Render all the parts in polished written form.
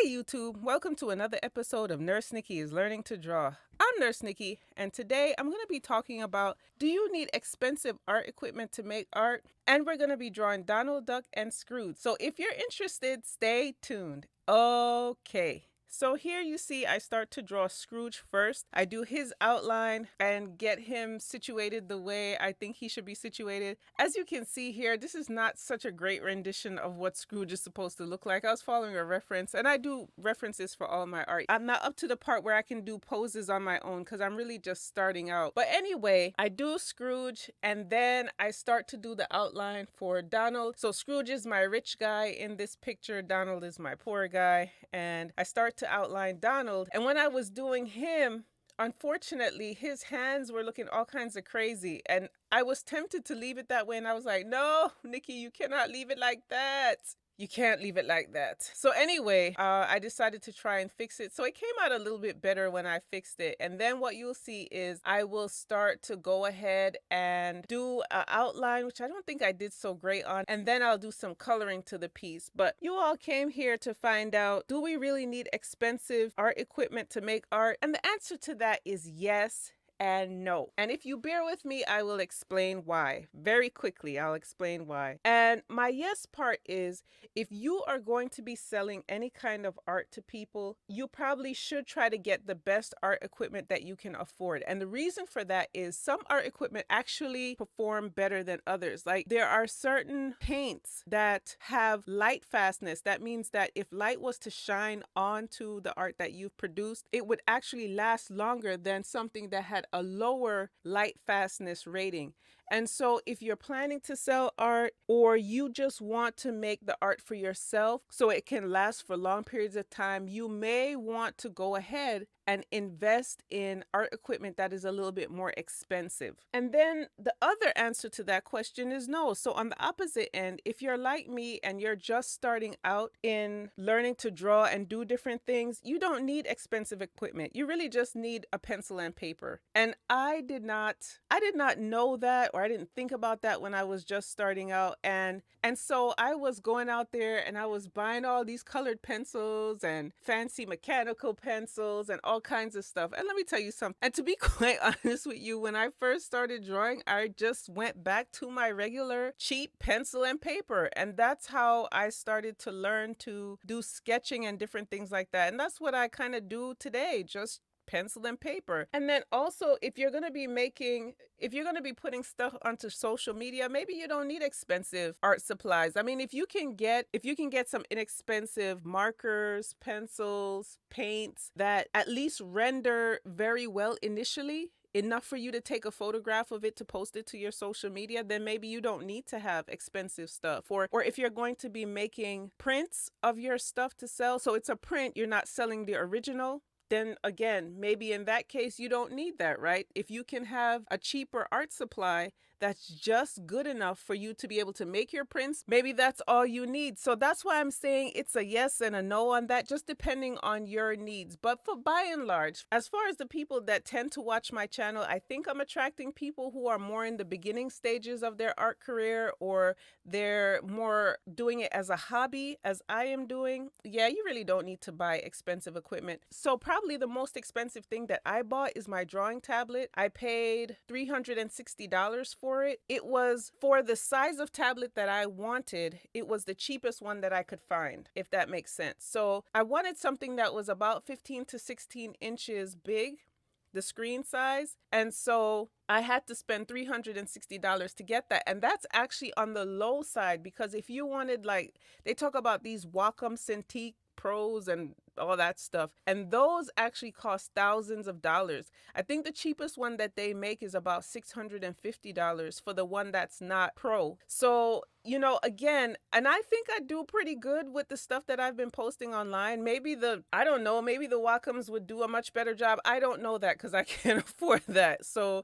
Hey YouTube, welcome to another episode of Nurse Nikki is Learning to Draw. I'm Nurse Nikki, and today I'm going to be talking about, do you need expensive art equipment to make art? And we're going to be drawing Donald Duck and Scrooge. So if you're interested, stay tuned. Okay. So here you see I start to draw Scrooge first. I do his outline and get him situated the way I think he should be situated. As you can see here, this is not such a great rendition of what Scrooge is supposed to look like. I was following a reference, and I do references for all my art. I'm not up to the part where I can do poses on my own because I'm really just starting out. But anyway, I do Scrooge and then I start to do the outline for Donald. So Scrooge is my rich guy in this picture. Donald is my poor guy. And I start to outline Donald. And when I was doing him, unfortunately, his hands were looking all kinds of crazy. And I was tempted to leave it that way. And I was like, no, Nikki, you cannot leave it like that. You can't leave it like that. So anyway, I decided to try and fix it. So it came out a little bit better when I fixed it. And then what you'll see is I will start to go ahead and do an outline, which I don't think I did so great on. And then I'll do some coloring to the piece. But you all came here to find out, do we really need expensive art equipment to make art? And the answer to that is yes and no. And if you bear with me, I will explain why. Very quickly, I'll explain why. And my yes part is, if you are going to be selling any kind of art to people, you probably should try to get the best art equipment that you can afford. And the reason for that is some art equipment actually perform better than others. Like there are certain paints that have light fastness. That means that if light was to shine onto the art that you've produced, it would actually last longer than something that had a lower light fastness rating. And so if you're planning to sell art, or you just want to make the art for yourself so it can last for long periods of time, you may want to go ahead and invest in art equipment that is a little bit more expensive. And then the other answer to that question is no. So on the opposite end, if you're like me and you're just starting out in learning to draw and do different things, you don't need expensive equipment. You really just need a pencil and paper. And I did not know that, or I didn't think about that when I was just starting out. And so I was going out there and I was buying all these colored pencils and fancy mechanical pencils and all kinds of stuff. And let me tell you something. And to be quite honest with you, when I first started drawing, I just went back to my regular cheap pencil and paper. And that's how I started to learn to do sketching and different things like that. And that's what I kind of do today, just pencil and paper. And then also, if you're going to be putting stuff onto social media, maybe you don't need expensive art supplies. I mean, if you can get some inexpensive markers, pencils, paints that at least render very well initially, enough for you to take a photograph of it to post it to your social media, then maybe you don't need to have expensive stuff. Or if you're going to be making prints of your stuff to sell, so it's a print, you're not selling the original, then again, maybe in that case, you don't need that, right? If you can have a cheaper art supply that's just good enough for you to be able to make your prints, maybe that's all you need. So that's why I'm saying it's a yes and a no on that, just depending on your needs. But for by and large, as far as the people that tend to watch my channel, I think I'm attracting people who are more in the beginning stages of their art career, or they're more doing it as a hobby, as I am doing. Yeah, you really don't need to buy expensive equipment. So probably the most expensive thing that I bought is my drawing tablet. I paid $360 for it. It was, for the size of tablet that I wanted, it was the cheapest one that I could find, if that makes sense. So I wanted something that was about 15 to 16 inches big, the screen size. And so I had to spend $360 to get that. And that's actually on the low side, because if you wanted, like, they talk about these Wacom Cintiq Pros and all that stuff, and those actually cost thousands of dollars. I think the cheapest one that they make is about $650 for the one that's not pro. So, you know, again, and I think I do pretty good with the stuff that I've been posting online. Maybe I don't know, maybe the Wacoms would do a much better job. I don't know that because I can't afford that. So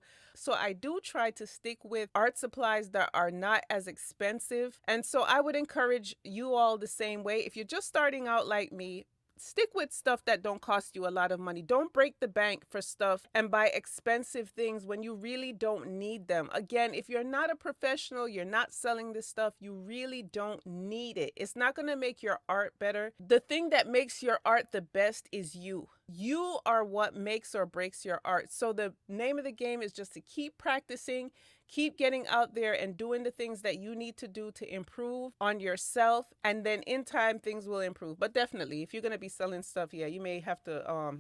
I do try to stick with art supplies that are not as expensive. And so I would encourage you all the same way. If you're just starting out like me, Stick with stuff that don't cost you a lot of money. Don't break the bank for stuff and buy expensive things when you really don't need them. Again, if you're not a professional, you're not selling this stuff, you really don't need it. It's not going to make your art better. The thing that makes your art the best is you. You are what makes or breaks your art. So the name of the game is just to keep practicing, keep getting out there and doing the things that you need to do to improve on yourself. And then in time, things will improve. But definitely, if you're going to be selling stuff, yeah, you may have to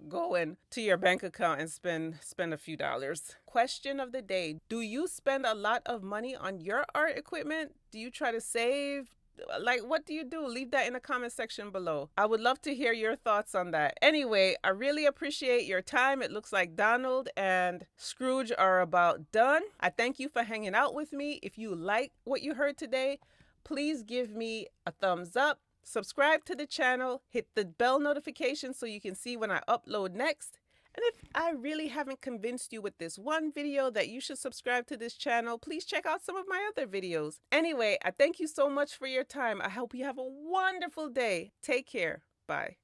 go into your bank account and spend a few dollars. Question of the day. Do you spend a lot of money on your art equipment? Do you try to save? Like, what do you do? Leave that in the comment section below. I would love to hear your thoughts on that. Anyway, I really appreciate your time. It looks like Donald and Scrooge are about done. I thank you for hanging out with me. If you like what you heard today, please give me a thumbs up. Subscribe to the channel. Hit the bell notification so you can see when I upload next. And if I really haven't convinced you with this one video that you should subscribe to this channel, please check out some of my other videos. Anyway, I thank you so much for your time. I hope you have a wonderful day. Take care. Bye.